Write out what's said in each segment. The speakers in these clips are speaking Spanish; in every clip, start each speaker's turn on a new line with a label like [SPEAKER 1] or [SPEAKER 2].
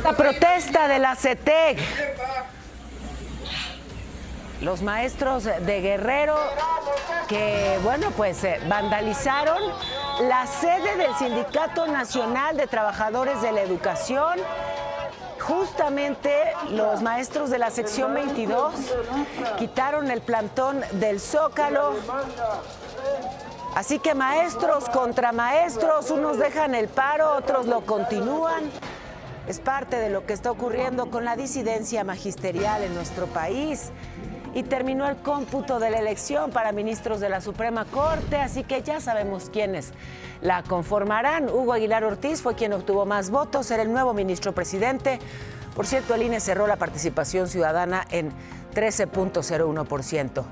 [SPEAKER 1] La protesta de la CETEC. Los maestros de Guerrero que, bueno, pues vandalizaron la sede del Sindicato Nacional de Trabajadores de la Educación. Justamente los maestros de la sección 22 quitaron el plantón del Zócalo. Así que maestros contra maestros, unos dejan el paro, otros lo continúan. Es parte de lo que está ocurriendo con la disidencia magisterial en nuestro país. Y terminó el cómputo de la elección para ministros de la Suprema Corte, así que ya sabemos quiénes la conformarán. Hugo Aguilar Ortiz fue quien obtuvo más votos, era el nuevo ministro presidente. Por cierto, el INE cerró la participación ciudadana en 13.01%.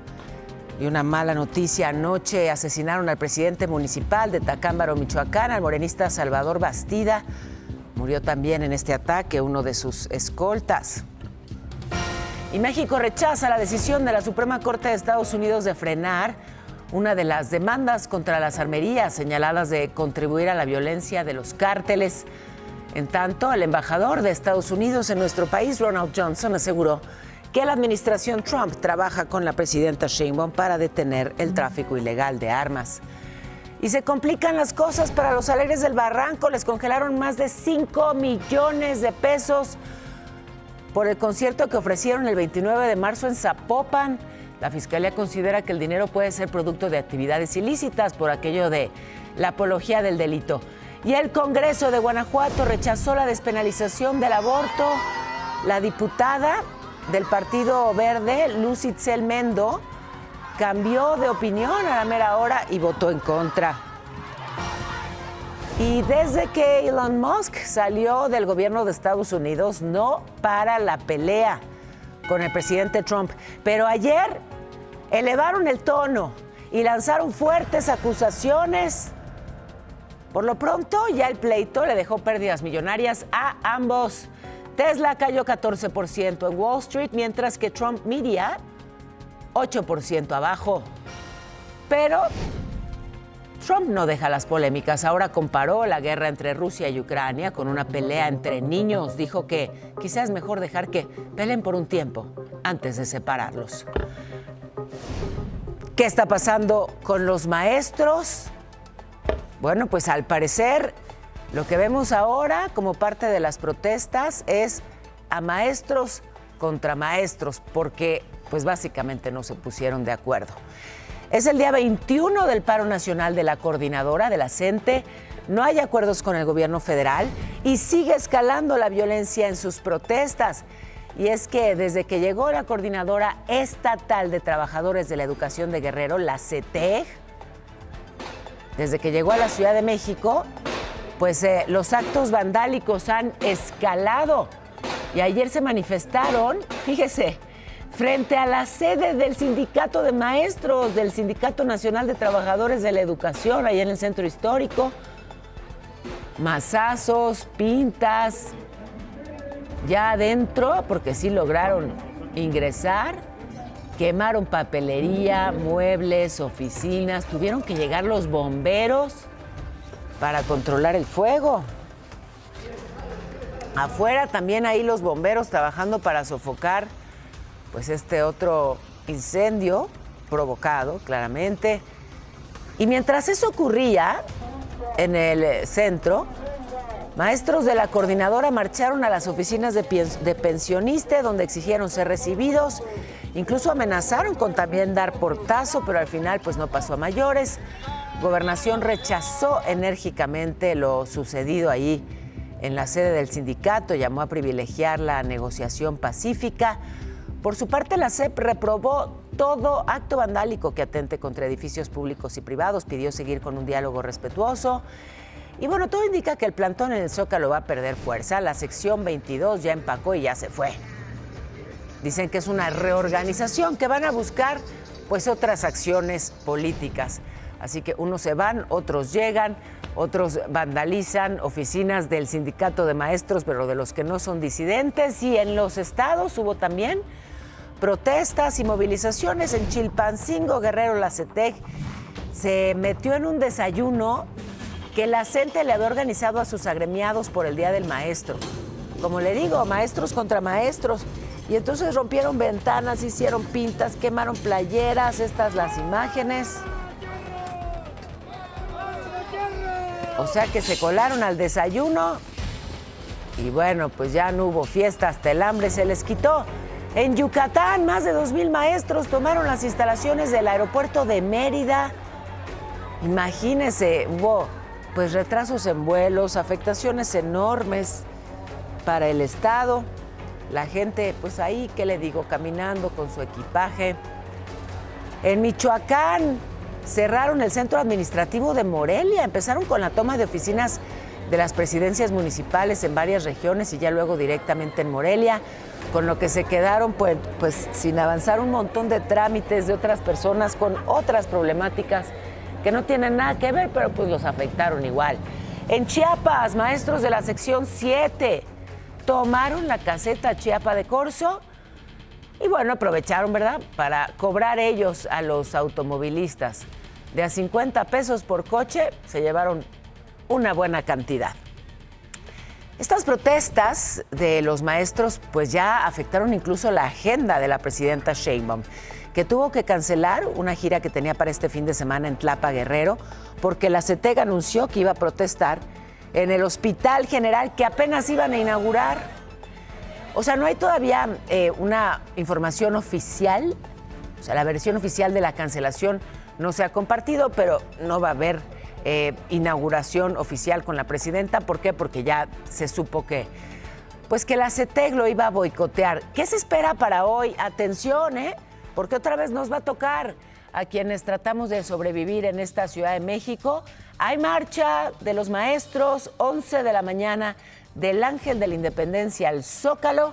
[SPEAKER 1] Y una mala noticia, anoche asesinaron al presidente municipal de Tacámbaro, Michoacán, al morenista Salvador Bastida. Murió también en este ataque uno de sus escoltas. Y México rechaza la decisión de la Suprema Corte de Estados Unidos de frenar una de las demandas contra las armerías señaladas de contribuir a la violencia de los cárteles. En tanto, el embajador de Estados Unidos en nuestro país, Ronald Johnson, aseguró que la administración Trump trabaja con la presidenta Sheinbaum para detener el tráfico ilegal de armas. Y se complican las cosas para los Alegres del Barranco. Les congelaron más de 5 millones de pesos por el concierto que ofrecieron el 29 de marzo en Zapopan. La Fiscalía considera que el dinero puede ser producto de actividades ilícitas por aquello de la apología del delito. Y el Congreso de Guanajuato rechazó la despenalización del aborto. La diputada del Partido Verde, Luz Itzel Mendo, cambió de opinión a la mera hora y votó en contra. Y desde que Elon Musk salió del gobierno de Estados Unidos, no para la pelea con el presidente Trump. Pero ayer elevaron el tono y lanzaron fuertes acusaciones. Por lo pronto, ya el pleito le dejó pérdidas millonarias a ambos. Tesla cayó 14% en Wall Street, mientras que Trump Media 8% abajo. Pero Trump no deja las polémicas. Ahora comparó la guerra entre Rusia y Ucrania con una pelea entre niños. Dijo que quizás es mejor dejar que peleen por un tiempo antes de separarlos. ¿Qué está pasando con los maestros? Bueno, pues al parecer lo que vemos ahora como parte de las protestas es a maestros contra maestros, porque pues básicamente no se pusieron de acuerdo. Es el día 21 del paro nacional de la coordinadora de la CENTE. No hay acuerdos con el gobierno federal y sigue escalando la violencia en sus protestas. Y es que desde que llegó la Coordinadora Estatal de Trabajadores de la Educación de Guerrero, la CETEG, desde que llegó a la Ciudad de México, pues los actos vandálicos han escalado. Y ayer se manifestaron, fíjese, frente a la sede del Sindicato de Maestros, del Sindicato Nacional de Trabajadores de la Educación, allá en el Centro Histórico. Mazazos, pintas, ya adentro, porque sí lograron ingresar, quemaron papelería, muebles, oficinas, tuvieron que llegar los bomberos para controlar el fuego. Afuera también ahí los bomberos trabajando para sofocar pues este otro incendio provocado, claramente. Y mientras eso ocurría en el centro, maestros de la coordinadora marcharon a las oficinas de pensionistas, donde exigieron ser recibidos. Incluso amenazaron con también dar portazo, pero al final pues no pasó a mayores. Gobernación rechazó enérgicamente lo sucedido ahí en la sede del sindicato, llamó a privilegiar la negociación pacífica. Por su parte, la SEP reprobó todo acto vandálico que atente contra edificios públicos y privados, pidió seguir con un diálogo respetuoso. Y bueno, todo indica que el plantón en el Zócalo va a perder fuerza. La sección 22 ya empacó y ya se fue. Dicen que es una reorganización, que van a buscar pues otras acciones políticas. Así que unos se van, otros llegan, otros vandalizan oficinas del sindicato de maestros, pero de los que no son disidentes. Y en los estados hubo también protestas y movilizaciones. En Chilpancingo, Guerrero, la CETEC se metió en un desayuno que la CENTE le había organizado a sus agremiados por el Día del Maestro. Como le digo, maestros contra maestros. Y entonces rompieron ventanas, hicieron pintas, quemaron playeras, estas las imágenes. O sea que se colaron al desayuno y bueno, pues ya no hubo fiesta, hasta el hambre se les quitó. En Yucatán, más de 2,000 maestros tomaron las instalaciones del aeropuerto de Mérida. Imagínense, hubo pues retrasos en vuelos, afectaciones enormes para el estado. La gente, pues ahí, ¿qué le digo? Caminando con su equipaje. En Michoacán cerraron el centro administrativo de Morelia. Empezaron con la toma de oficinas de las presidencias municipales en varias regiones y ya luego directamente en Morelia, con lo que se quedaron pues sin avanzar un montón de trámites de otras personas con otras problemáticas que no tienen nada que ver, pero pues los afectaron igual. En Chiapas, maestros de la sección 7 tomaron la caseta Chiapa de Corzo y bueno, aprovecharon, ¿verdad?, para cobrar ellos a los automovilistas. De a 50 pesos por coche se llevaron una buena cantidad. Estas protestas de los maestros pues ya afectaron incluso la agenda de la presidenta Sheinbaum, que tuvo que cancelar una gira que tenía para este fin de semana en Tlapa, Guerrero, porque la CETEC anunció que iba a protestar en el Hospital General que apenas iban a inaugurar. O sea, no hay todavía una información oficial, o sea, la versión oficial de la cancelación no se ha compartido, pero no va a haber inauguración oficial con la presidenta. ¿Por qué? Porque ya se supo que la CETEC lo iba a boicotear. ¿Qué se espera para hoy? Atención, porque otra vez nos va a tocar a quienes tratamos de sobrevivir en esta Ciudad de México. Hay marcha de los maestros, 11 de la mañana, del Ángel de la Independencia al Zócalo.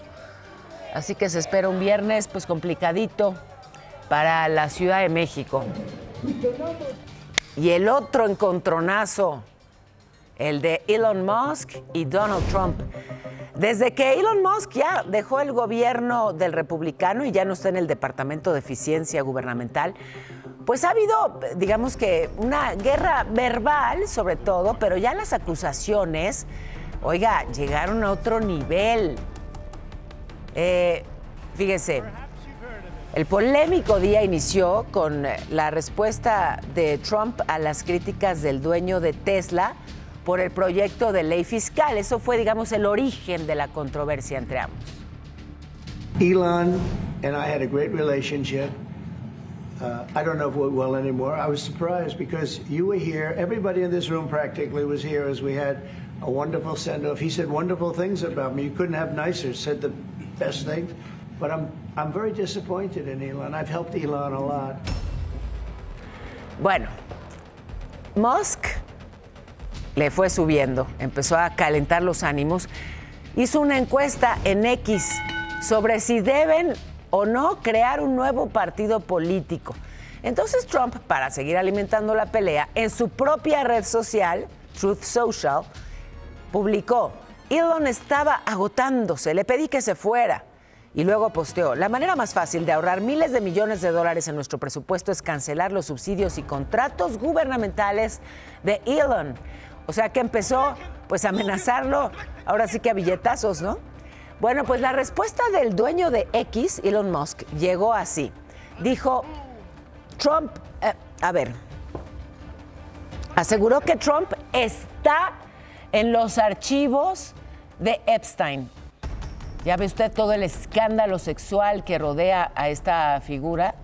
[SPEAKER 1] Así que se espera un viernes pues complicadito para la Ciudad de México. Y el otro encontronazo, el de Elon Musk y Donald Trump. Desde que Elon Musk ya dejó el gobierno del republicano y ya no está en el Departamento de Eficiencia Gubernamental, pues ha habido, digamos que, una guerra verbal sobre todo, pero ya las acusaciones, oiga, llegaron a otro nivel. Fíjese, el polémico día inició con la respuesta de Trump a las críticas del dueño de Tesla por el proyecto de ley fiscal. Eso fue, digamos, el origen de la controversia entre ambos.
[SPEAKER 2] Elon and I had a great relationship. I don't know if we're well anymore. I was surprised because you were here. Everybody in this room practically was here as we had a wonderful send-off. He said wonderful things about me. You couldn't have nicer. Said the best things. But I'm very disappointed in Elon. I've helped Elon a lot.
[SPEAKER 1] Bueno, Musk le fue subiendo, empezó a calentar los ánimos. Hizo una encuesta en X sobre si deben o no crear un nuevo partido político. Entonces Trump, para seguir alimentando la pelea, en su propia red social, Truth Social, publicó: Elon estaba agotándose, le pedí que se fuera. Y luego posteó: la manera más fácil de ahorrar miles de millones de dólares en nuestro presupuesto es cancelar los subsidios y contratos gubernamentales de Elon. O sea que empezó pues a amenazarlo, ahora sí que a billetazos, ¿no? Bueno, pues la respuesta del dueño de X, Elon Musk, llegó así. Dijo, Trump, aseguró que Trump está en los archivos de Epstein. Ya ve usted todo el escándalo sexual que rodea a esta figura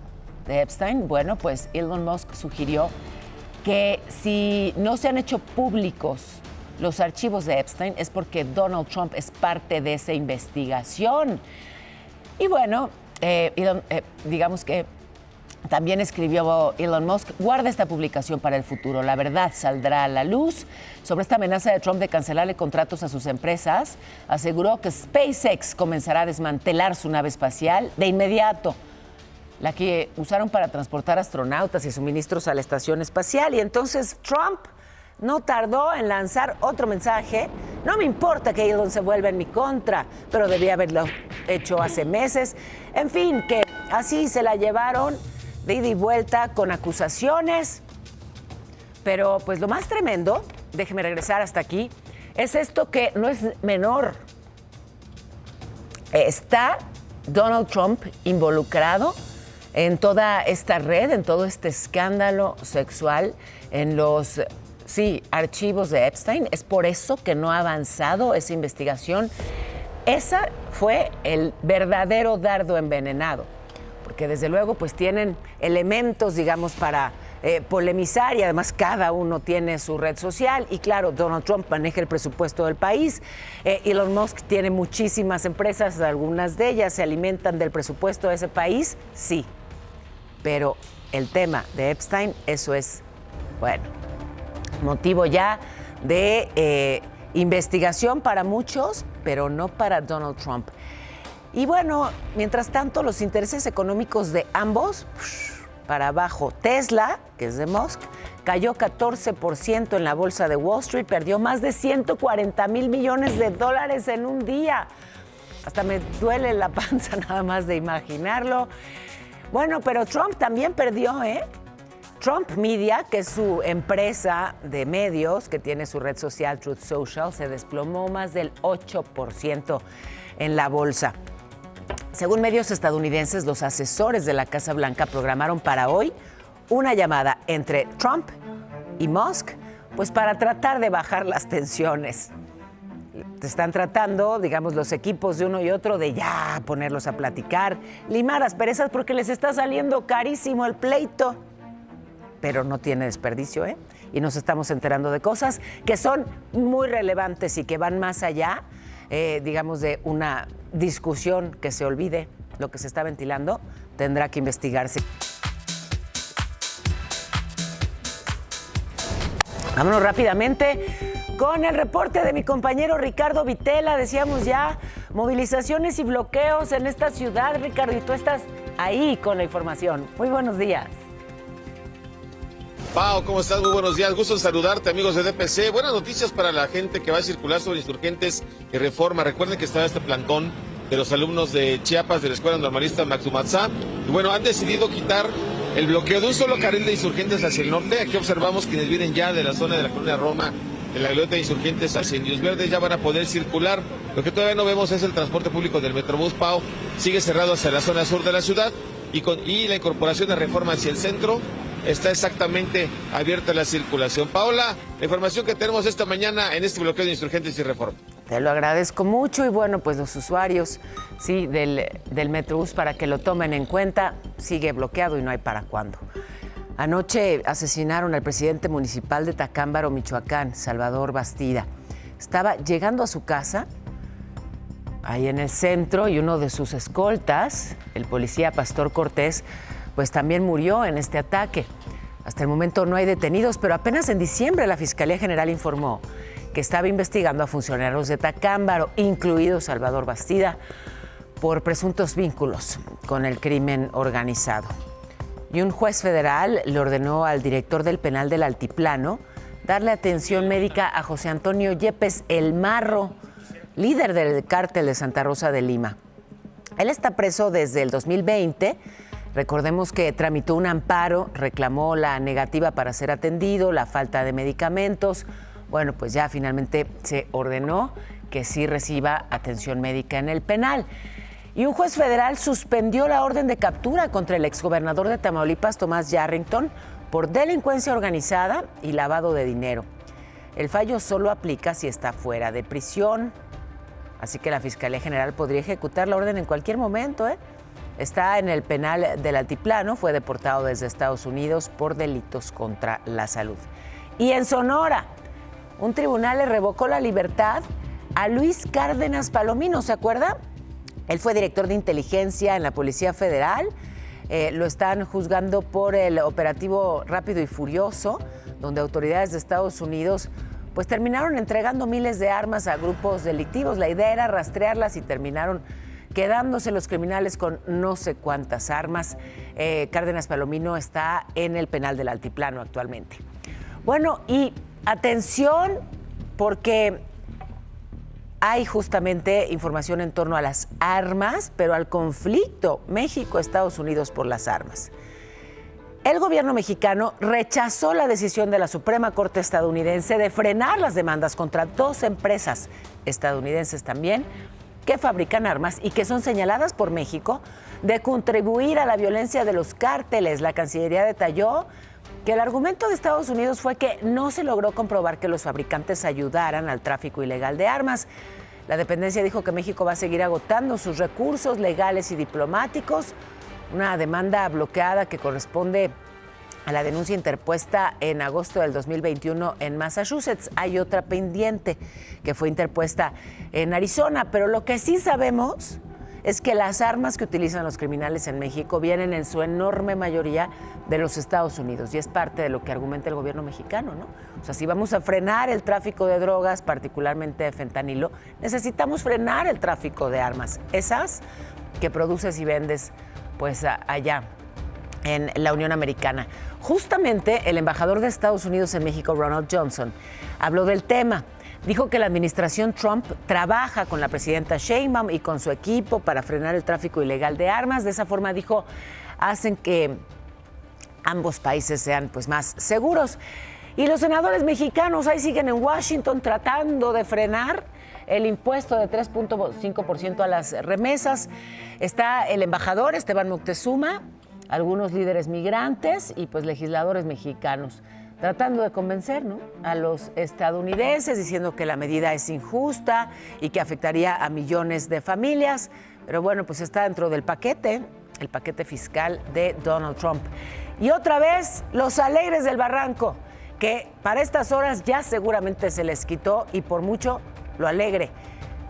[SPEAKER 1] de Epstein. Bueno, pues Elon Musk sugirió que si no se han hecho públicos los archivos de Epstein es porque Donald Trump es parte de esa investigación. Y bueno, digamos que También escribió Elon Musk: guarda esta publicación para el futuro. La verdad saldrá a la luz sobre esta amenaza de Trump de cancelarle contratos a sus empresas. Aseguró que SpaceX comenzará a desmantelar su nave espacial de inmediato, la que usaron para transportar astronautas y suministros a la estación espacial. Y entonces Trump no tardó en lanzar otro mensaje: no me importa que Elon se vuelva en mi contra, pero debía haberlo hecho hace meses. En fin, que así se la llevaron de ida y vuelta con acusaciones. Pero pues lo más tremendo, déjeme regresar hasta aquí, es esto que no es menor. Está Donald Trump involucrado en toda esta red, en todo este escándalo sexual, en los archivos de Epstein. Es por eso que no ha avanzado esa investigación. Esa fue el verdadero dardo envenenado, porque desde luego pues tienen elementos, digamos, para polemizar, y además cada uno tiene su red social. Y claro, Donald Trump maneja el presupuesto del país. Elon Musk tiene muchísimas empresas, algunas de ellas se alimentan del presupuesto de ese país, sí. Pero el tema de Epstein, eso es, bueno, motivo ya de investigación para muchos, pero no para Donald Trump. Y bueno, mientras tanto, los intereses económicos de ambos para abajo. Tesla, que es de Musk, cayó 14% en la bolsa de Wall Street, perdió más de 140 mil millones de dólares en un día. Hasta me duele la panza nada más de imaginarlo. Bueno, pero Trump también perdió, ¿eh? Trump Media, que es su empresa de medios, que tiene su red social Truth Social, se desplomó más del 8% en la bolsa. Según medios estadounidenses, los asesores de la Casa Blanca programaron para hoy una llamada entre Trump y Musk, pues para tratar de bajar las tensiones. Están tratando, digamos, los equipos de uno y otro de ya ponerlos a platicar, limar asperezas, porque les está saliendo carísimo el pleito. Pero no tiene desperdicio, ¿eh? Y nos estamos enterando de cosas que son muy relevantes y que van más allá, digamos, de una discusión que se olvide. Lo que se está ventilando tendrá que investigarse. Vámonos rápidamente con el reporte de mi compañero Ricardo Vitela. Decíamos ya, movilizaciones y bloqueos en esta ciudad. Ricardo, y tú estás ahí con la información. Muy buenos días.
[SPEAKER 3] Pau, ¿cómo estás? Muy buenos días. Gusto en saludarte, amigos de DPC. Buenas noticias para la gente que va a circular sobre Insurgentes y Reforma. Recuerden que está este plantón de los alumnos de Chiapas de la Escuela Normalista Maxumatzá. Y bueno, han decidido quitar el bloqueo de un solo carril de Insurgentes hacia el norte. Aquí observamos quienes vienen ya de la zona de la colonia Roma, de la glorieta de Insurgentes hacia Indios Verdes, ya van a poder circular. Lo que todavía no vemos es el transporte público del Metrobús, Pau. Sigue cerrado hacia la zona sur de la ciudad y la incorporación de Reforma hacia el centro. Está exactamente abierta la circulación. Paola, la información que tenemos esta mañana en este bloqueo de Insurgentes y Reforma.
[SPEAKER 1] Te lo agradezco mucho. Y bueno, pues los usuarios del Metrobús, para que lo tomen en cuenta, sigue bloqueado y no hay para cuándo. Anoche asesinaron al presidente municipal de Tacámbaro, Michoacán, Salvador Bastida. Estaba llegando a su casa, ahí en el centro, y uno de sus escoltas, el policía Pastor Cortés, pues también murió en este ataque. Hasta el momento no hay detenidos, pero apenas en diciembre la Fiscalía General informó que estaba investigando a funcionarios de Tacámbaro, incluido Salvador Bastida, por presuntos vínculos con el crimen organizado. Y un juez federal le ordenó al director del penal del Altiplano darle atención médica a José Antonio Yepes El Marro, líder del cártel de Santa Rosa de Lima. Él está preso desde el 2020. Recordemos que tramitó un amparo, reclamó la negativa para ser atendido, la falta de medicamentos. Bueno, pues ya finalmente se ordenó que sí reciba atención médica en el penal. Y un juez federal suspendió la orden de captura contra el exgobernador de Tamaulipas, Tomás Yarrington, por delincuencia organizada y lavado de dinero. El fallo solo aplica si está fuera de prisión, así que la Fiscalía General podría ejecutar la orden en cualquier momento, ¿eh? Está en el penal del Altiplano, fue deportado desde Estados Unidos por delitos contra la salud. Y en Sonora, un tribunal le revocó la libertad a Luis Cárdenas Palomino, ¿se acuerda? Él fue director de inteligencia en la Policía Federal, lo están juzgando por el operativo Rápido y Furioso, donde autoridades de Estados Unidos pues terminaron entregando miles de armas a grupos delictivos. La idea era rastrearlas y terminaron quedándose los criminales con no sé cuántas armas. Cárdenas Palomino está en el penal del Altiplano actualmente. Bueno, y atención, porque hay justamente información en torno a las armas, pero al conflicto México-Estados Unidos por las armas. El gobierno mexicano rechazó la decisión de la Suprema Corte estadounidense de frenar las demandas contra 2 empresas estadounidenses también que fabrican armas y que son señaladas por México de contribuir a la violencia de los cárteles. La Cancillería detalló que el argumento de Estados Unidos fue que no se logró comprobar que los fabricantes ayudaran al tráfico ilegal de armas. La dependencia dijo que México va a seguir agotando sus recursos legales y diplomáticos, una demanda bloqueada que corresponde a la denuncia interpuesta en agosto del 2021 en Massachusetts. Hay otra pendiente que fue interpuesta en Arizona, pero lo que sí sabemos es que las armas que utilizan los criminales en México vienen en su enorme mayoría de los Estados Unidos y es parte de lo que argumenta el gobierno mexicano, ¿no? O sea, si vamos a frenar el tráfico de drogas, particularmente de fentanilo, necesitamos frenar el tráfico de armas, esas que produces y vendes pues allá en la Unión Americana. Justamente el embajador de Estados Unidos en México, Ronald Johnson, habló del tema. Dijo que la administración Trump trabaja con la presidenta Sheinbaum y con su equipo para frenar el tráfico ilegal de armas. De esa forma, dijo, hacen que ambos países sean pues más seguros. Y los senadores mexicanos ahí siguen en Washington tratando de frenar el impuesto de 3.5% a las remesas. Está el embajador Esteban Moctezuma, algunos líderes migrantes y pues legisladores mexicanos tratando de convencer, ¿no?, a los estadounidenses, diciendo que la medida es injusta y que afectaría a millones de familias. Pero bueno, pues está dentro del paquete, el paquete fiscal de Donald Trump. Y otra vez, los alegres del Barranco, que para estas horas ya seguramente se les quitó y por mucho lo alegre.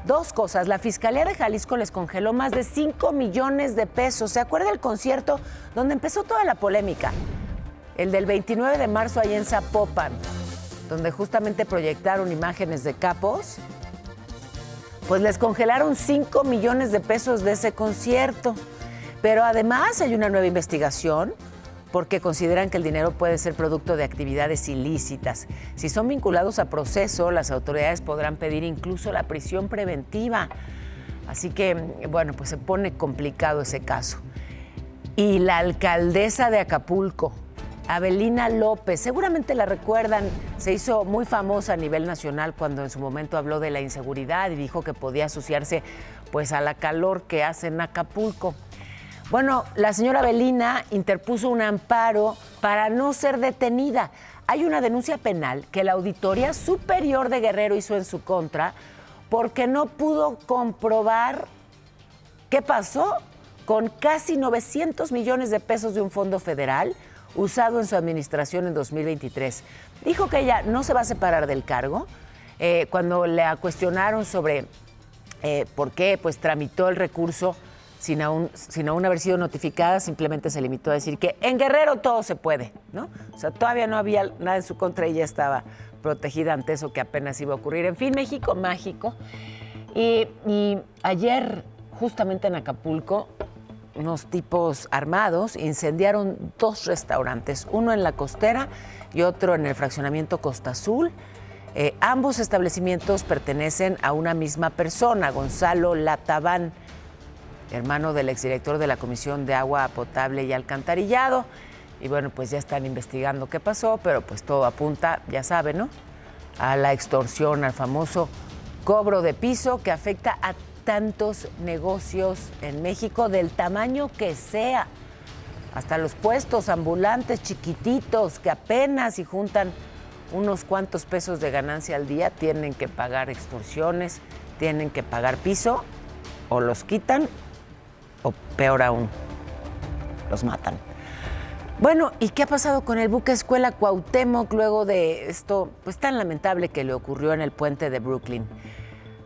[SPEAKER 1] 2 cosas, la Fiscalía de Jalisco les congeló más de 5 millones de pesos. ¿Se acuerda el concierto donde empezó toda la polémica? El del 29 de marzo ahí en Zapopan, donde justamente proyectaron imágenes de capos, pues les congelaron 5 millones de pesos de ese concierto. Pero además hay una nueva investigación porque consideran que el dinero puede ser producto de actividades ilícitas. Si son vinculados a proceso, las autoridades podrán pedir incluso la prisión preventiva. Así que, bueno, pues se pone complicado ese caso. Y la alcaldesa de Acapulco, Avelina López, seguramente la recuerdan, se hizo muy famosa a nivel nacional cuando en su momento habló de la inseguridad y dijo que podía asociarse pues a la calor que hace en Acapulco. Bueno, la señora Avelina interpuso un amparo para no ser detenida. Hay una denuncia penal que la Auditoría Superior de Guerrero hizo en su contra porque no pudo comprobar qué pasó con casi 900 millones de pesos de un fondo federal usado en su administración en 2023. Dijo que ella no se va a separar del cargo. Cuando le cuestionaron sobre por qué pues tramitó el recurso sin aún haber sido notificada, simplemente se limitó a decir que en Guerrero todo se puede, ¿no? O sea, todavía no había nada en su contra y ya estaba protegida ante eso que apenas iba a ocurrir. En fin, México mágico. Y ayer, justamente en Acapulco, unos tipos armados incendiaron 2 restaurantes, uno en La Costera y otro en el fraccionamiento Costa Azul. Ambos establecimientos pertenecen a una misma persona, Gonzalo Lataván, hermano del exdirector de la Comisión de Agua Potable y Alcantarillado. Y bueno, pues ya están investigando qué pasó, pero pues todo apunta, ya saben, ¿no?, a la extorsión, al famoso cobro de piso que afecta a tantos negocios en México, del tamaño que sea, hasta los puestos ambulantes chiquititos que apenas si juntan unos cuantos pesos de ganancia al día tienen que pagar extorsiones, tienen que pagar piso, o los quitan o peor aún, los matan. Bueno, ¿y qué ha pasado con el buque escuela Cuauhtémoc luego de esto pues tan lamentable que le ocurrió en el puente de Brooklyn?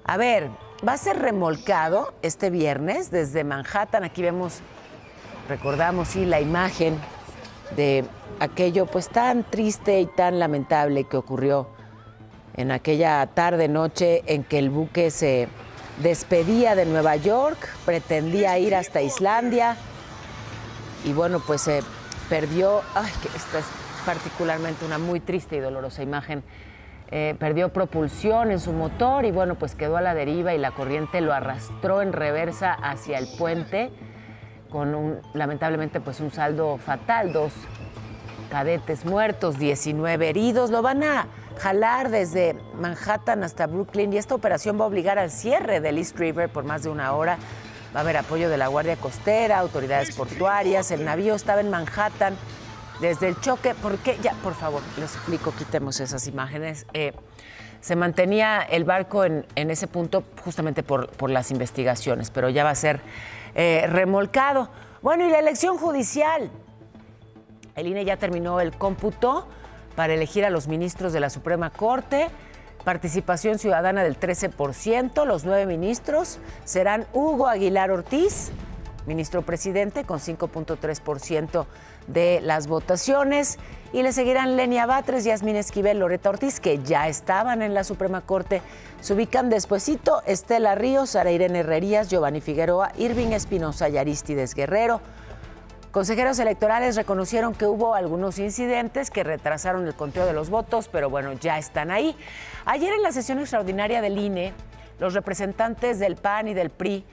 [SPEAKER 1] A ver, va a ser remolcado este viernes desde Manhattan. Aquí vemos recordamos, sí, la imagen de aquello pues tan triste y tan lamentable que ocurrió en aquella tarde-noche en que el buque se despedía de Nueva York, pretendía ir hasta Islandia y bueno, pues se perdió, que esta es particularmente una muy triste y dolorosa imagen, perdió propulsión en su motor y bueno, pues quedó a la deriva y la corriente lo arrastró en reversa hacia el puente con lamentablemente pues un saldo fatal, 2 cadetes muertos, 19 heridos. Lo van a jalar desde Manhattan hasta Brooklyn y esta operación va a obligar al cierre del East River por más de 1 hora. Va a haber apoyo de la Guardia Costera, autoridades portuarias. El navío estaba en Manhattan desde el choque. ¿Por qué? Ya, por favor, les explico, quitemos esas imágenes. Se mantenía el barco en ese punto justamente por las investigaciones, pero ya va a ser remolcado. Bueno, y la elección judicial. El INE ya terminó el cómputo para elegir a los ministros de la Suprema Corte. Participación ciudadana del 13%. Los 9 ministros serán Hugo Aguilar Ortiz, ministro presidente, con 5.3% de las votaciones. Y le seguirán Lenia Batres, Yasmín Esquivel, Loretta Ortiz, que ya estaban en la Suprema Corte. Se ubican despuesito Estela Ríos, Sara Irene Herrerías, Giovanni Figueroa, Irving Espinosa y Arístides Guerrero. Consejeros electorales reconocieron que hubo algunos incidentes que retrasaron el conteo de los votos, pero bueno, ya están ahí. Ayer en la sesión extraordinaria del INE, los representantes del PAN y del PRI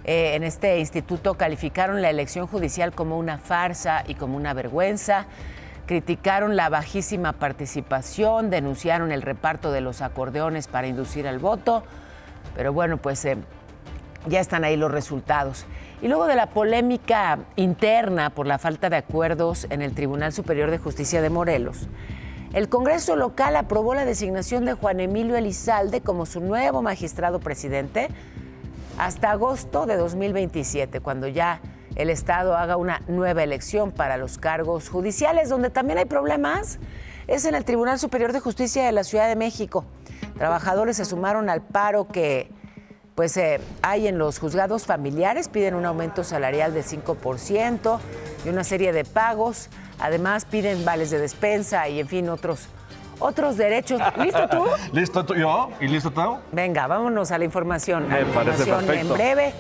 [SPEAKER 1] en este instituto calificaron la elección judicial como una farsa y como una vergüenza. Criticaron la bajísima participación, denunciaron el reparto de los acordeones para inducir al voto, pero bueno, pues ya están ahí los resultados. Y luego de la polémica interna por la falta de acuerdos en el Tribunal Superior de Justicia de Morelos, el Congreso local aprobó la designación de Juan Emilio Elizalde como su nuevo magistrado presidente hasta agosto de 2027, cuando ya el Estado haga una nueva elección para los cargos judiciales. Donde también hay problemas es en el Tribunal Superior de Justicia de la Ciudad de México. Trabajadores se sumaron al paro que hay en los juzgados familiares, piden un aumento salarial de 5% y una serie de pagos. Además piden vales de despensa y en fin otros derechos. ¿Listo tú?
[SPEAKER 4] ¿Listo tú, yo? ¿Y listo tú?
[SPEAKER 1] Venga, vámonos a la información.
[SPEAKER 4] Me parece perfecto.
[SPEAKER 1] En breve.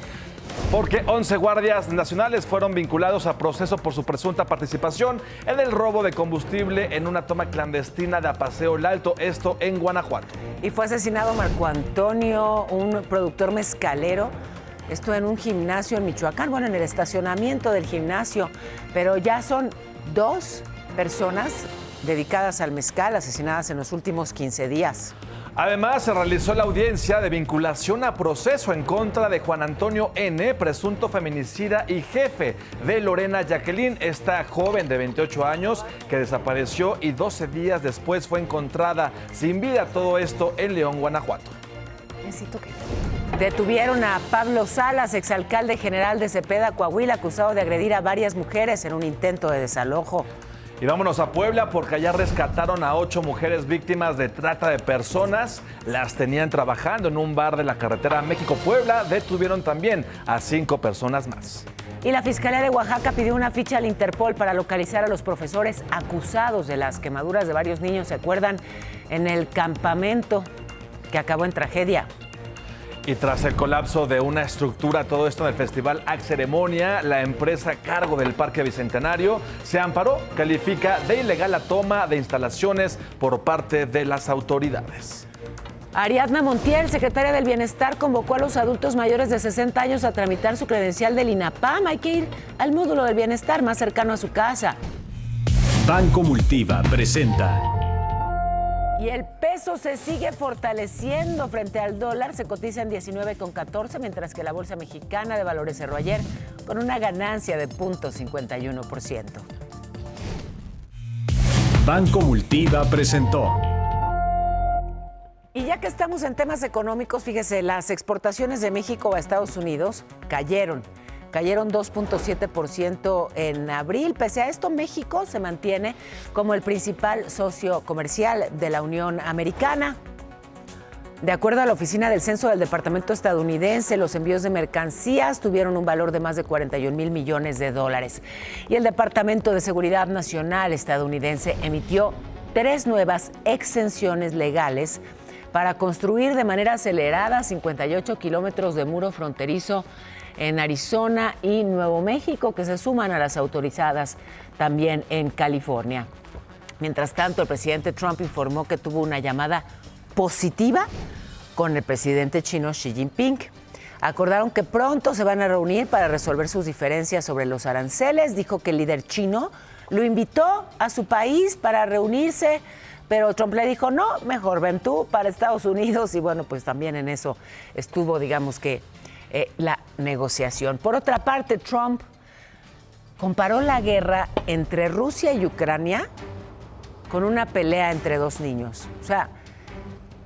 [SPEAKER 4] Porque 11 guardias nacionales fueron vinculados a proceso por su presunta participación en el robo de combustible en una toma clandestina de Apaseo El Alto, esto en Guanajuato.
[SPEAKER 1] Y fue asesinado Marco Antonio, un productor mezcalero, esto en un gimnasio en Michoacán, bueno, en el estacionamiento del gimnasio, pero ya son 2 personas dedicadas al mezcal asesinadas en los últimos 15 días.
[SPEAKER 4] Además, se realizó la audiencia de vinculación a proceso en contra de Juan Antonio N., presunto feminicida y jefe de Lorena Jacqueline, esta joven de 28 años que desapareció y 12 días después fue encontrada sin vida. Todo esto en León, Guanajuato.
[SPEAKER 1] Necesito que... Detuvieron a Pablo Salas, exalcalde general de Cepeda, Coahuila, acusado de agredir a varias mujeres en un intento de desalojo.
[SPEAKER 4] Y vámonos a Puebla porque allá rescataron a 8 mujeres víctimas de trata de personas. Las tenían trabajando en un bar de la carretera México-Puebla. Detuvieron también a 5 personas más.
[SPEAKER 1] Y la Fiscalía de Oaxaca pidió una ficha al Interpol para localizar a los profesores acusados de las quemaduras de varios niños, ¿se acuerdan? En el campamento que acabó en tragedia.
[SPEAKER 4] Y tras el colapso de una estructura, todo esto en el Festival Ac Ceremonia, la empresa a cargo del Parque Bicentenario se amparó, califica de ilegal la toma de instalaciones por parte de las autoridades.
[SPEAKER 1] Ariadna Montiel, secretaria del Bienestar, convocó a los adultos mayores de 60 años a tramitar su credencial del INAPAM. Hay que ir al módulo del bienestar más cercano a su casa.
[SPEAKER 5] Banco Multiva presenta.
[SPEAKER 1] Y el peso se sigue fortaleciendo frente al dólar, se cotiza en 19,14, mientras que la Bolsa Mexicana de Valores cerró ayer con una ganancia de 0.51%.
[SPEAKER 5] Banco Multiva presentó.
[SPEAKER 1] Y ya que estamos en temas económicos, fíjese, las exportaciones de México a Estados Unidos cayeron 2.7% en abril. Pese a esto, México se mantiene como el principal socio comercial de la Unión Americana. De acuerdo a la Oficina del Censo del Departamento estadounidense, los envíos de mercancías tuvieron un valor de más de 41 mil millones de dólares. Y el Departamento de Seguridad Nacional estadounidense emitió 3 nuevas exenciones legales para construir de manera acelerada 58 kilómetros de muro fronterizo en Arizona y Nuevo México, que se suman a las autorizadas también en California. Mientras tanto, el presidente Trump informó que tuvo una llamada positiva con el presidente chino Xi Jinping. Acordaron que pronto se van a reunir para resolver sus diferencias sobre los aranceles. Dijo que el líder chino lo invitó a su país para reunirse, pero Trump le dijo, no, mejor ven tú para Estados Unidos. Y bueno, pues también en eso estuvo, digamos que, la negociación. Por otra parte, Trump comparó la guerra entre Rusia y Ucrania con una pelea entre 2 niños. O sea,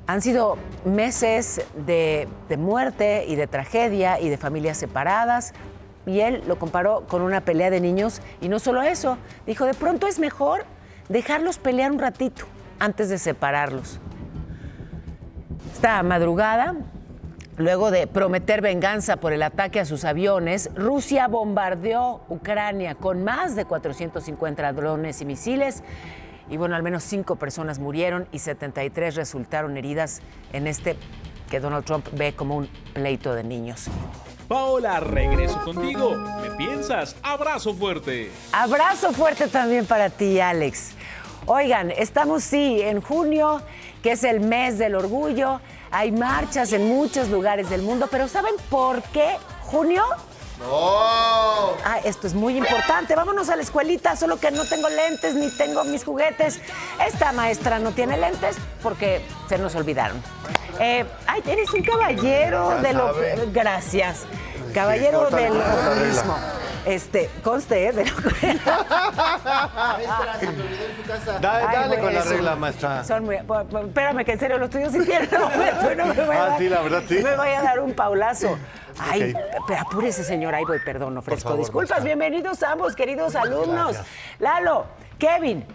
[SPEAKER 1] han sido meses de muerte y de tragedia y de familias separadas, y él lo comparó con una pelea de niños. Y no solo eso, dijo, de pronto es mejor dejarlos pelear un ratito antes de separarlos. Esta madrugada, luego de prometer venganza por el ataque a sus aviones, Rusia bombardeó Ucrania con más de 450 drones y misiles. Y bueno, al menos 5 personas murieron y 73 resultaron heridas en este que Donald Trump ve como un pleito de niños.
[SPEAKER 6] Paola, regreso contigo. ¿Me piensas? Abrazo fuerte.
[SPEAKER 1] Abrazo fuerte también para ti, Alex. Oigan, estamos sí en junio, que es el mes del orgullo. Hay marchas en muchos lugares del mundo, pero ¿saben por qué junio?
[SPEAKER 3] ¡No!
[SPEAKER 1] Ah, esto es muy importante. Vámonos a la escuelita, solo que no tengo lentes ni tengo mis juguetes. Esta maestra no tiene lentes porque se nos olvidaron. Ay, eres un caballero de lo... Gracias. Caballero del ocultismo. Conste, de lo que...
[SPEAKER 7] Dale con la regla, maestra.
[SPEAKER 1] Espérame, que en serio, los tuyos sí tienen. No me voy a dar,
[SPEAKER 7] sí, la verdad, sí.
[SPEAKER 1] Me voy a dar un paulazo. Ay, pero apúrese, señor. Ahí voy, perdón, ofrezco disculpas. Maestra. Bienvenidos ambos, queridos alumnos. Gracias. Lalo, Kevin,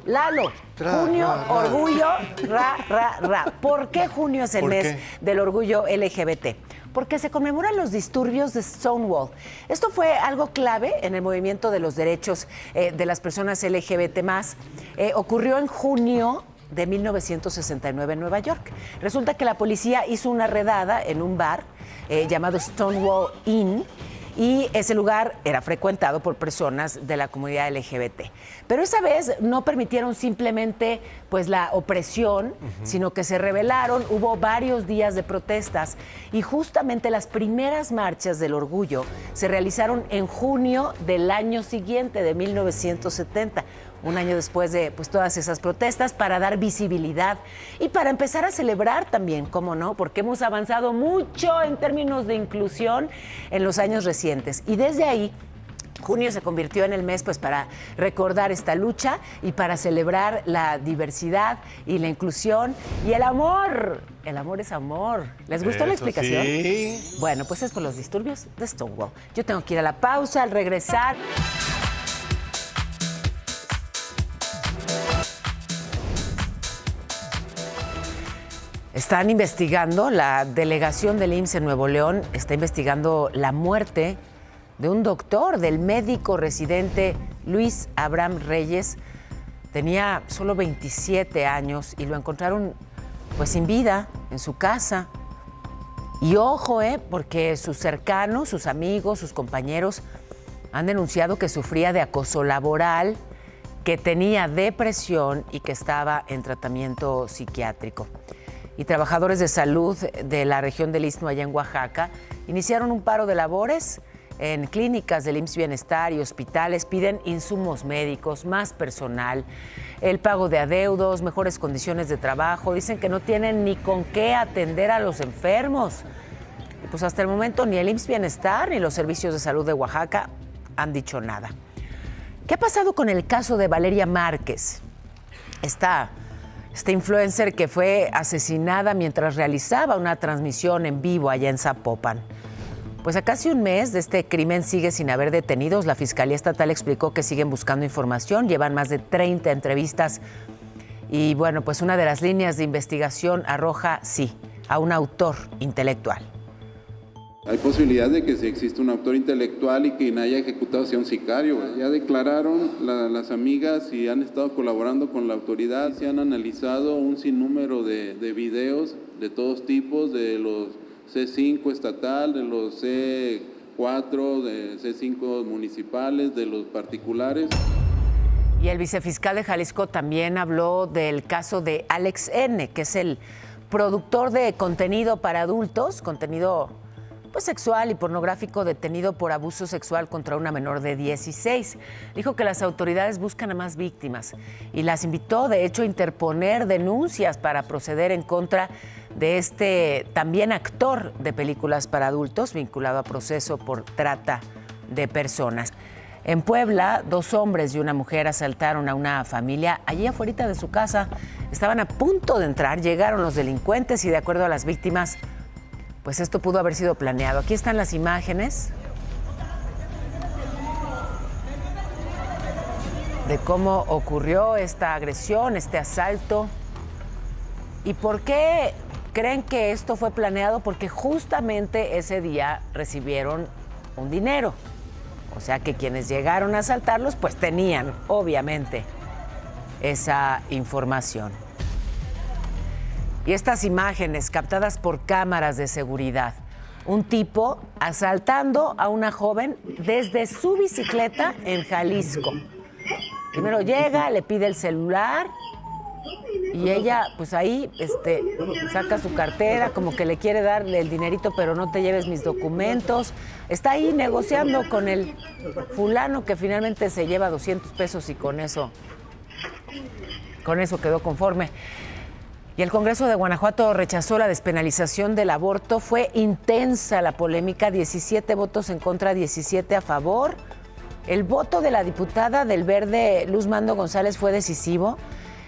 [SPEAKER 1] Lalo, junio, orgullo, ra. ¿Por qué junio es el mes del orgullo LGBT? Porque se conmemoran los disturbios de Stonewall. Esto fue algo clave en el movimiento de los derechos de las personas LGBT+. Ocurrió en junio de 1969 en Nueva York. Resulta que la policía hizo una redada en un bar llamado Stonewall Inn, y ese lugar era frecuentado por personas de la comunidad LGBT. Pero esa vez no permitieron simplemente pues la opresión, sino que se rebelaron. Hubo varios días de protestas y justamente las primeras marchas del orgullo se realizaron en junio del año siguiente, de 1970. Un año después de pues, todas esas protestas, para dar visibilidad y para empezar a celebrar también, cómo no, porque hemos avanzado mucho en términos de inclusión en los años recientes. Y desde ahí, junio se convirtió en el mes pues, para recordar esta lucha y para celebrar la diversidad y la inclusión y el amor. El amor es amor. ¿Les gustó la explicación?
[SPEAKER 7] Sí.
[SPEAKER 1] Bueno, pues es por los disturbios de Stonewall. Yo tengo que ir a la pausa. Al regresar... Están investigando, la delegación del IMSS en Nuevo León está investigando la muerte de un doctor, del médico residente Luis Abraham Reyes. Tenía solo 27 años y lo encontraron pues sin vida en su casa. Y ojo, porque sus cercanos, sus amigos, sus compañeros han denunciado que sufría de acoso laboral, que tenía depresión y que estaba en tratamiento psiquiátrico. Y trabajadores de salud de la región del Istmo, allá en Oaxaca, iniciaron un paro de labores en clínicas del IMSS Bienestar y hospitales. Piden insumos médicos, más personal, el pago de adeudos, mejores condiciones de trabajo. Dicen que no tienen ni con qué atender a los enfermos. Y pues hasta el momento ni el IMSS Bienestar ni los servicios de salud de Oaxaca han dicho nada. ¿Qué ha pasado con el caso de Valeria Márquez? Esta influencer que fue asesinada mientras realizaba una transmisión en vivo allá en Zapopan. Pues a casi un mes de este crimen sigue sin haber detenidos. La Fiscalía Estatal explicó que siguen buscando información, llevan más de 30 entrevistas Y bueno, pues una de las líneas de investigación arroja, sí, a un autor intelectual.
[SPEAKER 8] Hay posibilidad de que si existe un autor intelectual y quien haya ejecutado sea un sicario. Ya declararon las amigas y han estado colaborando con la autoridad. Se han analizado un sinnúmero de videos de todos tipos, de los C5 estatal, de los C4, de C5 municipales, de los particulares.
[SPEAKER 1] Y el vicefiscal de Jalisco también habló del caso de Alex N., que es el productor de contenido para adultos, contenido pues sexual y pornográfico, detenido por abuso sexual contra una menor de 16. Dijo que las autoridades buscan a más víctimas y las invitó, de hecho, a interponer denuncias para proceder en contra de este también actor de películas para adultos vinculado a proceso por trata de personas. En Puebla, 2 hombres y una mujer asaltaron a una familia allí afuera de su casa. Estaban a punto de entrar, llegaron los delincuentes y, de acuerdo a las víctimas, pues esto pudo haber sido planeado. Aquí están las imágenes de cómo ocurrió esta agresión, este asalto. ¿Y por qué creen que esto fue planeado? Porque justamente ese día recibieron un dinero. O sea que quienes llegaron a asaltarlos pues tenían, obviamente, esa información. Y estas imágenes captadas por cámaras de seguridad. Un tipo asaltando a una joven desde su bicicleta en Jalisco. Primero llega, le pide el celular y ella pues ahí saca su cartera, como que le quiere darle el dinerito, pero no te lleves mis documentos. Está ahí negociando con el fulano que finalmente se lleva 200 pesos y con eso quedó conforme. Y el Congreso de Guanajuato rechazó la despenalización del aborto. Fue intensa la polémica, 17 votos en contra, 17 a favor. El voto de la diputada del Verde, Luz Mando González, fue decisivo.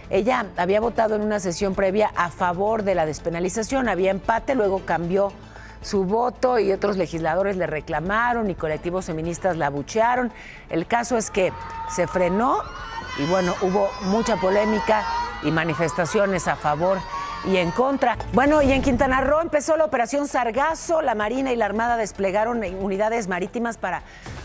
[SPEAKER 1] Ella había votado en una sesión previa a favor de la despenalización, había empate, luego cambió su voto y otros legisladores le reclamaron y colectivos feministas la abuchearon. El caso es que se frenó y bueno, hubo mucha polémica y manifestaciones a favor y en contra. Bueno, y en Quintana Roo empezó la Operación Sargazo. La Marina y la Armada desplegaron unidades marítimas para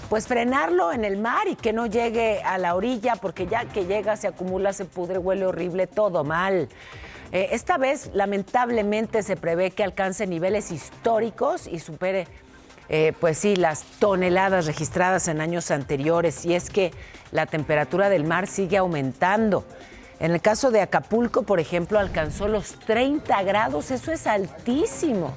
[SPEAKER 1] pues frenarlo en el mar y que no llegue a la orilla, porque ya que llega se acumula, se pudre, huele horrible, todo mal. Esta vez, lamentablemente, se prevé que alcance niveles históricos y supere, pues sí, las toneladas registradas en años anteriores. Y es que la temperatura del mar sigue aumentando. En el caso de Acapulco, por ejemplo, alcanzó los 30 grados. Eso es altísimo.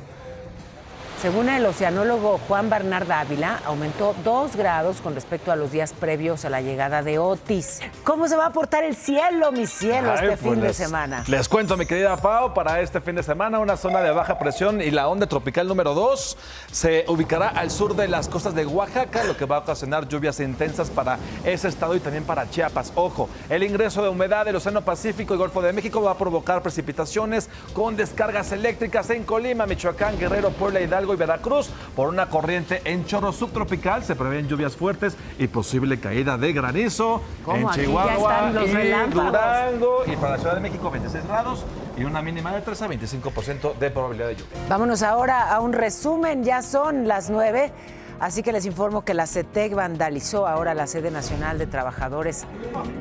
[SPEAKER 1] Según el oceanólogo Juan Bernard Ávila, aumentó 2 grados con respecto a los días previos a la llegada de Otis. ¿Cómo se va a portar el cielo, mi cielo, fin de semana?
[SPEAKER 4] Les cuento, mi querida Pau, para este fin de semana una zona de baja presión y la onda tropical número 2 se ubicará al sur de las costas de Oaxaca, lo que va a ocasionar lluvias intensas para ese estado y también para Chiapas. Ojo, el ingreso de humedad del Océano Pacífico y Golfo de México va a provocar precipitaciones con descargas eléctricas en Colima, Michoacán, Guerrero, Puebla, Hidalgo y Veracruz. Por una corriente en chorro subtropical se prevén lluvias fuertes y posible caída de granizo en Chihuahua y Durango. Y para la Ciudad de México 26 grados y una mínima de 3 a 25% de probabilidad de lluvia.
[SPEAKER 1] Vámonos ahora a un resumen, ya son las 9. Así que les informo que la CETEC vandalizó ahora la sede nacional de trabajadores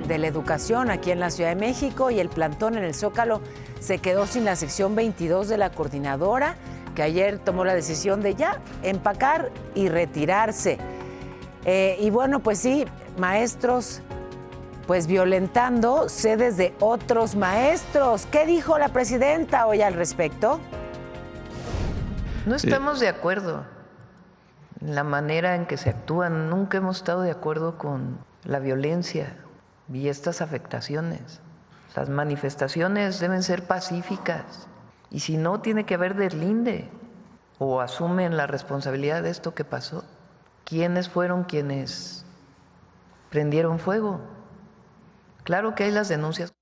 [SPEAKER 1] de la educación aquí en la Ciudad de México y el plantón en el Zócalo se quedó sin la sección 22 de la coordinadora, que ayer tomó la decisión de ya empacar y retirarse. Y bueno, pues sí, maestros pues violentando sedes de otros maestros. ¿Qué dijo la presidenta hoy al respecto?
[SPEAKER 9] No estamos de acuerdo en la manera en que se actúan. Nunca hemos estado de acuerdo con la violencia y estas afectaciones. Las manifestaciones deben ser pacíficas. Y si no, tiene que haber deslinde o asumen la responsabilidad de esto que pasó. ¿Quiénes fueron quienes prendieron fuego? Claro que hay las denuncias.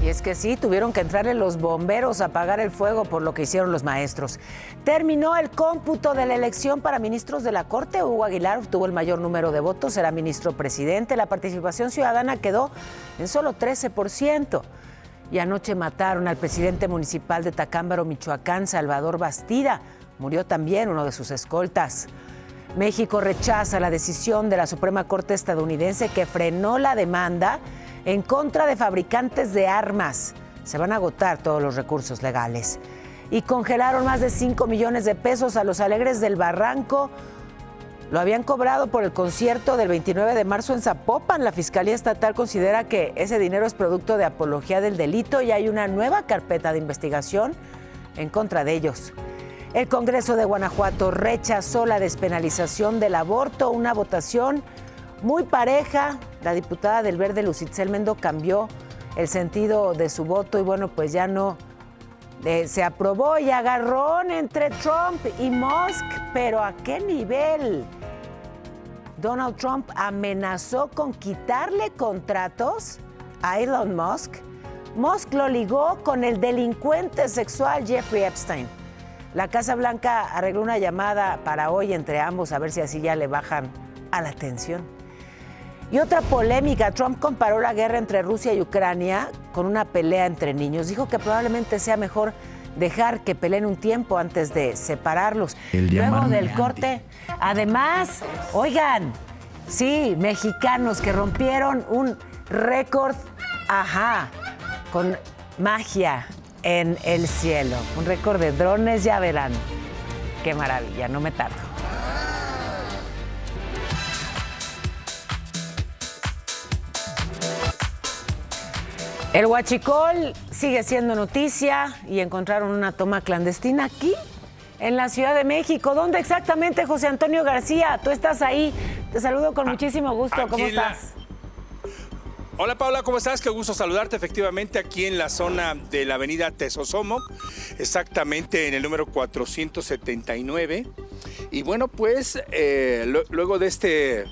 [SPEAKER 1] Y es que sí, tuvieron que entrarle los bomberos a apagar el fuego por lo que hicieron los maestros. Terminó el cómputo de la elección para ministros de la Corte. Hugo Aguilar obtuvo el mayor número de votos, será ministro presidente. La participación ciudadana quedó en solo 13%. Y anoche mataron al presidente municipal de Tacámbaro, Michoacán, Salvador Bastida. Murió también uno de sus escoltas. México rechaza la decisión de la Suprema Corte estadounidense que frenó la demanda en contra de fabricantes de armas. Se van a agotar todos los recursos legales. Y congelaron más de 5 millones de pesos a los Alegres del Barranco. Lo habían cobrado por el concierto del 29 de marzo en Zapopan. La Fiscalía Estatal considera que ese dinero es producto de apología del delito y hay una nueva carpeta de investigación en contra de ellos. El Congreso de Guanajuato rechazó la despenalización del aborto, una votación muy pareja. La diputada del Verde, Lucitzel Mendo, cambió el sentido de su voto y bueno, pues ya no se aprobó y agarrón entre Trump y Musk, pero ¿a qué nivel? Donald Trump amenazó con quitarle contratos a Elon Musk. Musk lo ligó con el delincuente sexual Jeffrey Epstein. La Casa Blanca arregló una llamada para hoy entre ambos, a ver si así ya le bajan a la tensión. Y otra polémica, Trump comparó la guerra entre Rusia y Ucrania con una pelea entre niños. Dijo que probablemente sea mejor dejar que peleen un tiempo antes de separarlos. Luego del corte, además, oigan, sí, mexicanos que rompieron un récord, con magia en el cielo. Un récord de drones, ya verán. Qué maravilla, no me tardo. El huachicol sigue siendo noticia y encontraron una toma clandestina aquí, en la Ciudad de México. ¿Dónde exactamente, José Antonio García? Tú estás ahí. Te saludo con muchísimo gusto. ¿Cómo estás?
[SPEAKER 10] Hola Paula, ¿cómo estás? Qué gusto saludarte. Efectivamente, aquí en la zona de la avenida Tesosomoc, exactamente en el número 479. Y bueno, pues luego de este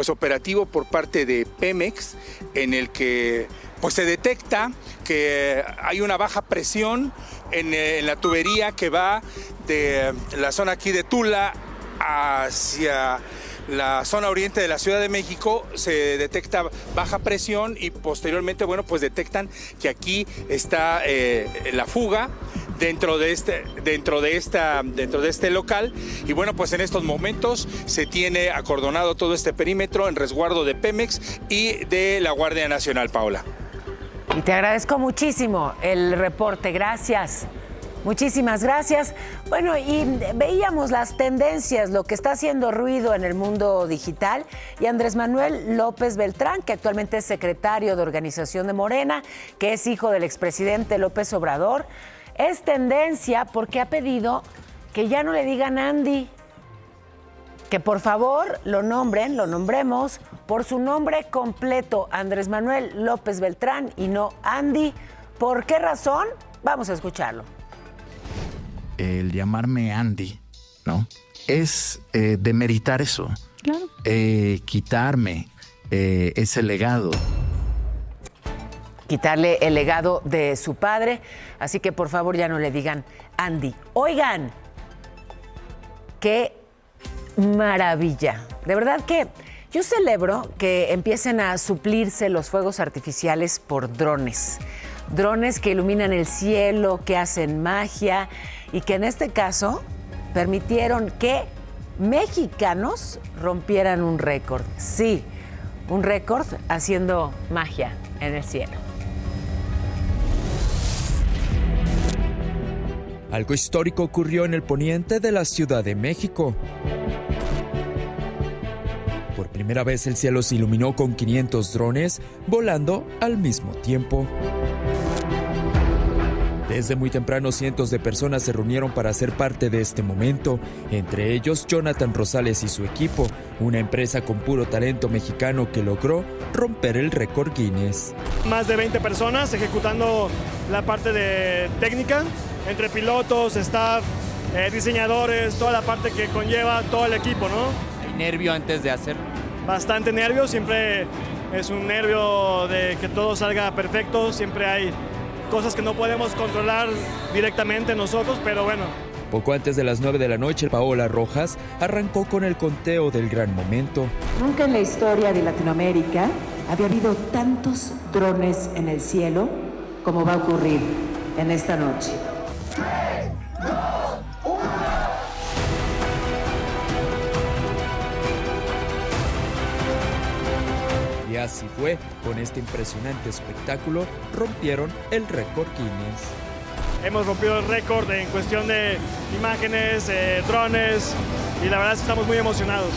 [SPEAKER 10] operativo por parte de Pemex, en el que pues se detecta que hay una baja presión en la tubería que va de la zona aquí de Tula hacia la zona oriente de la Ciudad de México. Se detecta baja presión y posteriormente, bueno, pues detectan que aquí está la fuga dentro de este local. Y bueno, pues en estos momentos se tiene acordonado todo este perímetro en resguardo de Pemex y de la Guardia Nacional, Paula.
[SPEAKER 1] Y te agradezco muchísimo el reporte, gracias. Muchísimas gracias. Bueno, y veíamos las tendencias, lo que está haciendo ruido en el mundo digital, y Andrés Manuel López Beltrán, que actualmente es secretario de Organización de Morena, que es hijo del expresidente López Obrador, es tendencia porque ha pedido que ya no le digan Andy, que por favor lo nombremos por su nombre completo, Andrés Manuel López Beltrán, y no Andy. ¿Por qué razón? Vamos a escucharlo.
[SPEAKER 11] El llamarme Andy, ¿no? Es demeritar eso. Claro. Quitarme ese legado. Quitarle el legado de su padre. Así que por favor ya no le digan Andy. Oigan, qué maravilla. De verdad que yo celebro que empiecen a suplirse los fuegos artificiales por drones. Drones que iluminan el cielo, que hacen magia y que en este caso permitieron que mexicanos rompieran un récord. Sí, un récord haciendo magia en el cielo.
[SPEAKER 12] Algo histórico ocurrió en el poniente de la Ciudad de México. Por primera vez el cielo se iluminó con 500 drones volando al mismo tiempo. Desde muy temprano cientos de personas se reunieron para ser parte de este momento, entre ellos Jonathan Rosales y su equipo, una empresa con puro talento mexicano que logró romper el récord Guinness.
[SPEAKER 13] Más de 20 personas ejecutando la parte de técnica, entre pilotos, staff, diseñadores, toda la parte que conlleva todo el equipo, ¿no?
[SPEAKER 14] ¿Hay nervio antes de hacerlo?
[SPEAKER 13] Bastante nervio, siempre es un nervio de que todo salga perfecto, siempre hay cosas que no podemos controlar directamente nosotros, pero bueno.
[SPEAKER 12] Poco antes de las 9 de la noche, Paola Rojas arrancó con el conteo del gran momento.
[SPEAKER 15] Nunca en la historia de Latinoamérica había habido tantos drones en el cielo
[SPEAKER 11] como va a ocurrir en esta noche.
[SPEAKER 12] Y así fue, con este impresionante espectáculo rompieron el récord Guinness.
[SPEAKER 13] Hemos rompido el récord en cuestión de imágenes, drones, y la verdad es que estamos muy emocionados.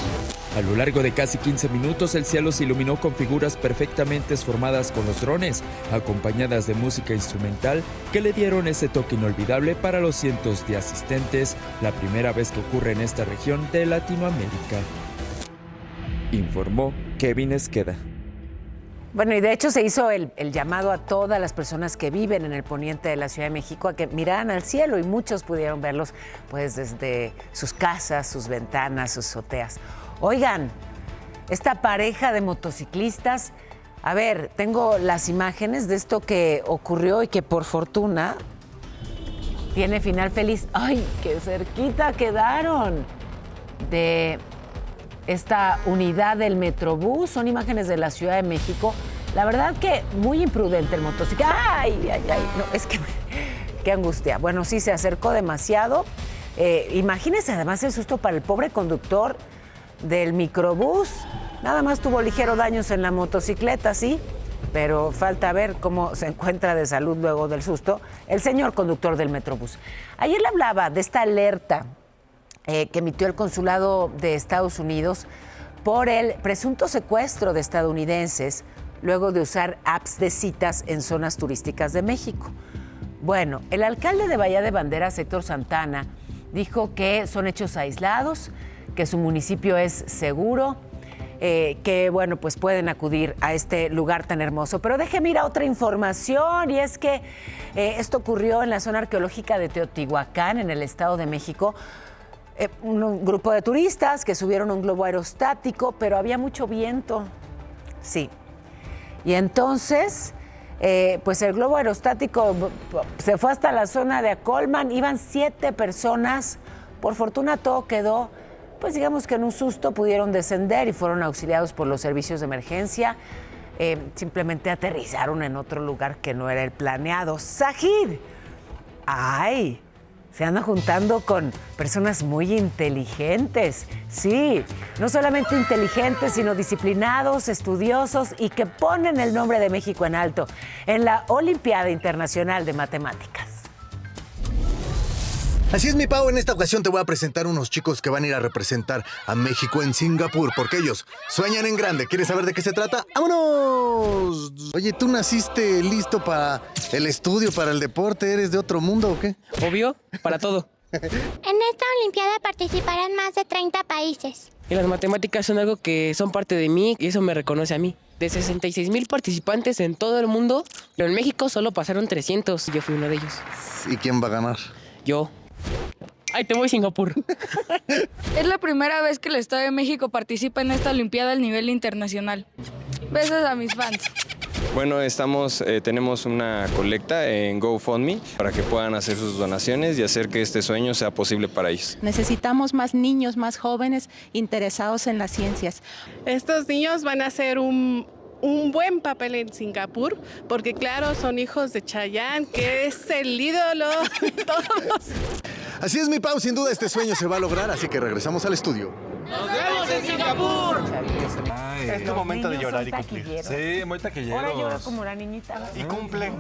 [SPEAKER 12] A lo largo de casi 15 minutos el cielo se iluminó con figuras perfectamente formadas con los drones, acompañadas de música instrumental que le dieron ese toque inolvidable para los cientos de asistentes, la primera vez que ocurre en esta región de Latinoamérica. Informó Kevin Esqueda.
[SPEAKER 11] Bueno, y de hecho se hizo el llamado a todas las personas que viven en el poniente de la Ciudad de México a que miraran al cielo, y muchos pudieron verlos pues desde sus casas, sus ventanas, sus azoteas. Oigan, esta pareja de motociclistas, a ver, tengo las imágenes de esto que ocurrió y que por fortuna tiene final feliz. ¡Ay, qué cerquita quedaron de esta unidad del Metrobús! Son imágenes de la Ciudad de México. La verdad que muy imprudente el motociclista. ¡Ay, ay, ay! No, es que qué angustia. Bueno, sí, se acercó demasiado. Imagínense además el susto para el pobre conductor del microbús. Nada más tuvo ligero daños en la motocicleta, sí, pero falta ver cómo se encuentra de salud luego del susto el señor conductor del Metrobús. Ayer le hablaba de esta alerta que emitió el Consulado de Estados Unidos por el presunto secuestro de estadounidenses luego de usar apps de citas en zonas turísticas de México. Bueno, el alcalde de Bahía de Banderas, Héctor Santana, dijo que son hechos aislados, que su municipio es seguro, que bueno, pues pueden acudir a este lugar tan hermoso. Pero déjeme ir a otra información, y es que esto ocurrió en la zona arqueológica de Teotihuacán, en el Estado de México. Un grupo de turistas que subieron un globo aerostático, pero había mucho viento. Sí. Y entonces, pues el globo aerostático se fue hasta la zona de Acolman. Iban 7 personas. Por fortuna todo quedó, pues digamos que en un susto pudieron descender y fueron auxiliados por los servicios de emergencia. Simplemente aterrizaron en otro lugar que no era el planeado. ¡Sajid! ¡Ay! Se anda juntando con personas muy inteligentes. Sí, no solamente inteligentes, sino disciplinados, estudiosos y que ponen el nombre de México en alto en la Olimpiada Internacional de Matemáticas.
[SPEAKER 15] Así es, mi Pau, en esta ocasión te voy a presentar unos chicos que van a ir a representar a México en Singapur, porque ellos sueñan en grande. ¿Quieres saber de qué se trata? ¡Vámonos! Oye, ¿tú naciste listo para el estudio, para el deporte? ¿Eres de otro mundo o qué?
[SPEAKER 16] Obvio, para todo.
[SPEAKER 17] En esta Olimpiada participarán más de 30 países.
[SPEAKER 16] Y las matemáticas son algo que son parte de mí y eso me reconoce a mí. De 66,000 participantes en todo el mundo, pero en México solo pasaron 300 y yo fui uno de ellos.
[SPEAKER 15] ¿Y quién va a ganar?
[SPEAKER 16] Yo. ¡Ay, te voy a Singapur!
[SPEAKER 18] Es la primera vez que el Estado de México participa en esta Olimpiada al nivel internacional. Besos a mis fans.
[SPEAKER 19] Bueno, tenemos una colecta en GoFundMe para que puedan hacer sus donaciones y hacer que este sueño sea posible para ellos.
[SPEAKER 20] Necesitamos más niños, más jóvenes interesados en las ciencias.
[SPEAKER 21] Estos niños van a hacer un buen papel en Singapur, porque claro, son hijos de Chayanne, que es el ídolo de todos.
[SPEAKER 15] Así es, mi Pau, sin duda este sueño se va a lograr, así que regresamos al estudio.
[SPEAKER 21] ¡Nos vemos en Singapur!
[SPEAKER 7] Es tu momento de llorar y cumplir.
[SPEAKER 4] Sí, muy taquilleros.
[SPEAKER 11] Ahora lloro como la niñita.
[SPEAKER 7] Y cumplen.